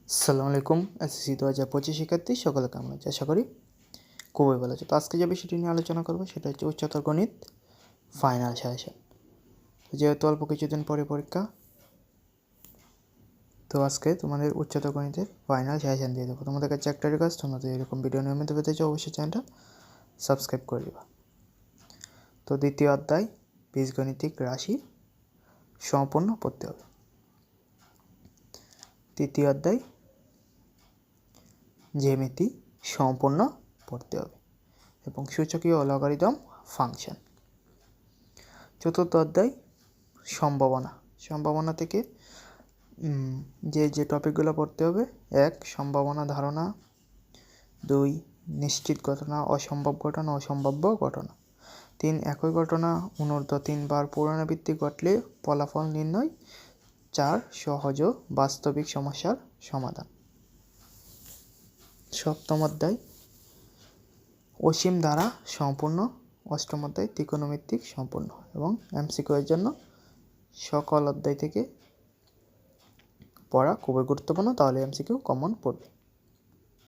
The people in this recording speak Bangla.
আসসালামু আলাইকুম। এসএসসি 2025 শিক্ষার্থী সকলে কেমন আছে? আশা করি খুবই ভালো আছে। তো আজকে যে বিষয়টি নিয়ে আলোচনা করবো সেটা হচ্ছে উচ্চতর গণিত ফাইনাল সাজেশন। যেহেতু অল্প কিছুদিন পরে পরীক্ষা, তো আজকে তোমাদের উচ্চতর গণিতের ফাইনাল সাজেশন দিয়ে দেবো। তোমাদের কাছে একটা রিকোয়েস্ট, তোমাদের এরকম ভিডিও নিয়মিত পেতে চাও অবশ্যই চ্যানেলটা সাবস্ক্রাইব করে দেবা। তো দ্বিতীয় অধ্যায় বীজগণিতিক রাশি সম্পূর্ণ পড়তে হবে। তৃতীয় অধ্যায় জ্যামিতি সম্পূর্ণ পড়তে হবে এবং সূচকীয় ও লগারিদম ফাংশন। চতুর্থ অধ্যায় সম্ভাবনা থেকে যে টপিকগুলো পড়তে হবে: 1 সম্ভাবনা ধারণা, 2 নিশ্চিত ঘটনা, অসম্ভব ঘটনা, অসম্ভাব্য ঘটনা, 3 একই ঘটনা অনূর্ধ্ব 3 বার পুনরাবৃত্তি ঘটলে ফলাফল নির্ণয়, 4 সহজ ও বাস্তবিক সমস্যার সমাধান। সপ্তম অধ্যায় অসীম দ্বারা সম্পূর্ণ, অষ্টম অধ্যায় ত্রিকোণমিতিক সম্পূর্ণ এবং এমসিকিউ এর জন্য সকল অধ্যায় থেকে পড়া খুবই গুরুত্বপূর্ণ, তাহলে এমসিকিউ কমন পড়বে।